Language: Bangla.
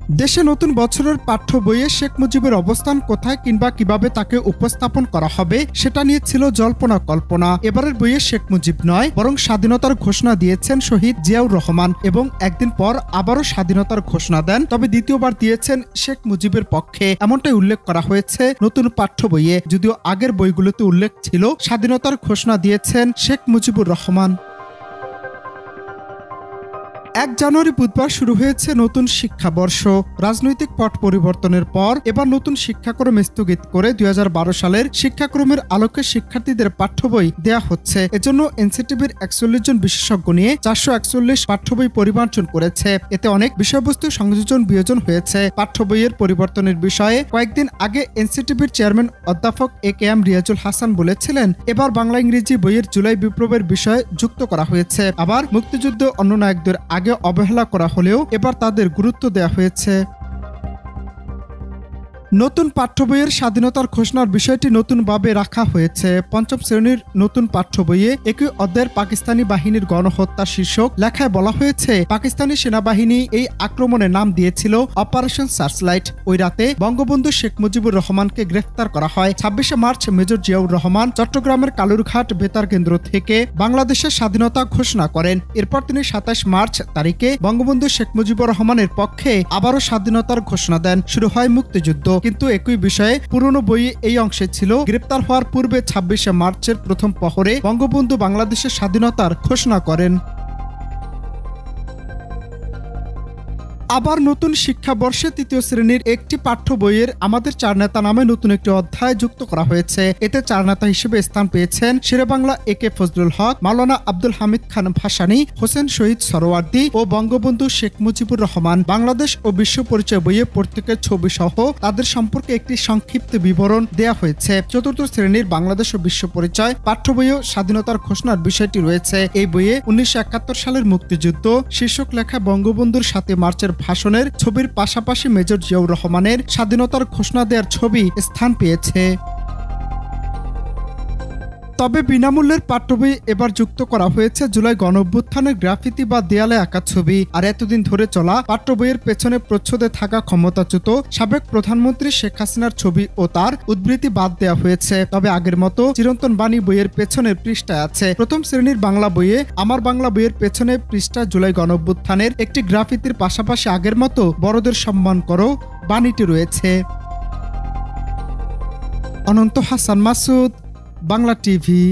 দেশে নতুন বছরের পাঠ্য বইয়ে শেখ মুজিবের অবস্থান কোথায় কিংবা কিভাবে তাকে উপস্থাপন করা হবে সেটা নিয়ে ছিল জল্পনা কল্পনা। এবারের বইয়ে শেখ মুজিব নয়, বরং স্বাধীনতার ঘোষণা দিয়েছেন শহীদ জিয়াউর রহমান এবং একদিন পর আবারও স্বাধীনতার ঘোষণা দেন, তবে দ্বিতীয়বার দিয়েছেন শেখ মুজিবের পক্ষে, এমনটাই উল্লেখ করা হয়েছে নতুন পাঠ্য বইয়ে। যদিও আগের বইগুলোতে উল্লেখ ছিল স্বাধীনতার ঘোষণা দিয়েছেন শেখ মুজিবুর রহমান। ১ জানুয়ারি বুধবার শুরু হয়েছে নতুন শিক্ষাবর্ষ। রাজনৈতিক পট পরিবর্তনের পর এবার নতুন শিক্ষাক্রম স্থগিত করে ২০১২ সালের শিক্ষাক্রমের আলোকে শিক্ষার্থীদের পাঠ্য বই দেয়া হচ্ছে। এজন্য এনসিটিবির ৪১ জন বিশেষজ্ঞ নিয়ে ৪৪১ পাঠ্য বই পরিমার্জন করেছে। এতে অনেক বিষয়বস্তু সংযোজন বিয়োজন হয়েছে। পাঠ্য বইয়ের পরিবর্তনের বিষয়ে কয়েকদিন আগে এনসিটিবির চেয়ারম্যান অধ্যাপক এ.কে.এম. রিয়াজুল হাসান বলেছিলেন, এবার বাংলা ইংরেজি বইয়ের জুলাই বিপ্লবের বিষয় যুক্ত করা হয়েছে। আবার মুক্তিযুদ্ধ অন্য নায়কদের আগে অবহেলা করা হলেও এবার তাদের গুরুত্ব দেওয়া হয়েছে। নতুন পাঠ্য বইয়ের স্বাধীনতার ঘোষণার বিষয়টি নতুনভাবে রাখা হয়েছে। পঞ্চম শ্রেণীর নতুন পাঠ্য বইয়ে একই অধ্যায়ের পাকিস্তানি বাহিনীর গণহত্যা শীর্ষক লেখায় বলা হয়েছে, পাকিস্তানি সেনাবাহিনী এই আক্রমণের নাম দিয়েছিল অপারেশন সার্চলাইট। ওই রাতে বঙ্গবন্ধু শেখ মুজিবুর রহমানকে গ্রেফতার করা হয়। ২৬শে মার্চ মেজর জিয়াউর রহমান চট্টগ্রামের কালুরঘাট বেতার কেন্দ্র থেকে বাংলাদেশের স্বাধীনতা ঘোষণা করেন। এরপর তিনি ২৭ মার্চ তারিখে বঙ্গবন্ধু শেখ মুজিবুর রহমানের পক্ষে আবারও স্বাধীনতার ঘোষণা দেন। শুরু হয় মুক্তিযুদ্ধ। কিন্তু একই বিষয়ে পুরনো বইয়ে এই অংশে ছিল, গ্রেপ্তার হওয়ার পূর্বে ২৬শে মার্চের প্রথম প্রহরে বঙ্গবন্ধু বাংলাদেশের স্বাধীনতার ঘোষণা করেন। আবার নতুন শিক্ষাবর্ষে তৃতীয় শ্রেণীর একটি পাঠ্য বইয়ের আমাদের চার নেতা নামে নতুন একটি অধ্যায় যুক্ত করা হয়েছে। এতে চার নেতা হিসেবে স্থান পেয়েছেন শেরেবাংলা এ.কে. ফজলুল হক, মাওলানা আব্দুল হামিদ খান ভাসানী, হোসেন শহীদ সরোয়ার্দী ও বঙ্গবন্ধু শেখ মুজিবুর রহমান। বাংলাদেশ ও বিশ্ব পরিচয় বইয়ে প্রত্যেকের ছবি সহ তাদের সম্পর্কে একটি সংক্ষিপ্ত বিবরণ দেয়া হয়েছে। চতুর্থ শ্রেণীর বাংলাদেশ ও বিশ্ব পরিচয় পাঠ্য বইয়েও স্বাধীনতার ঘোষণার বিষয়টি রয়েছে। এই বইয়ে ১৯৭১ সালের মুক্তিযুদ্ধ শীর্ষক লেখা বঙ্গবন্ধুর ৭ মার্চের ভাষণের ছবির পাশাপাশি মেজর জিয়াউর রহমানের স্বাধীনতার ঘোষণা দেওয়ার ছবি স্থান পেয়েছে। তবে বিনামূল্যের পাঠ্য বই এবার যুক্ত করা হয়েছে জুলাই গণঅভ্যুত্থানের গ্রাফিতি বা দেয়ালে আঁকা ছবি। আর এতদিন ধরে চলা পাঠ্য বইয়ের পেছনে প্রচ্ছদে থাকা ক্ষমতাচ্যুত সাবেক প্রধানমন্ত্রী শেখ হাসিনার ছবি ও তার উদ্ধৃতি বাদ দেওয়া হয়েছে। তবে আগের মতো চিরন্তন বাণী বইয়ের পেছনের পৃষ্ঠায় আছে। প্রথম শ্রেণীর বাংলা বইয়ে আমার বাংলা বইয়ের পেছনে পৃষ্ঠা জুলাই গণঅভ্যুত্থানের একটি গ্রাফিতির পাশাপাশি আগের মতো বড়দের সম্মান করো বাণীটি রয়েছে। অনন্ত হাসান মাসুদ, বাংলা টিভি।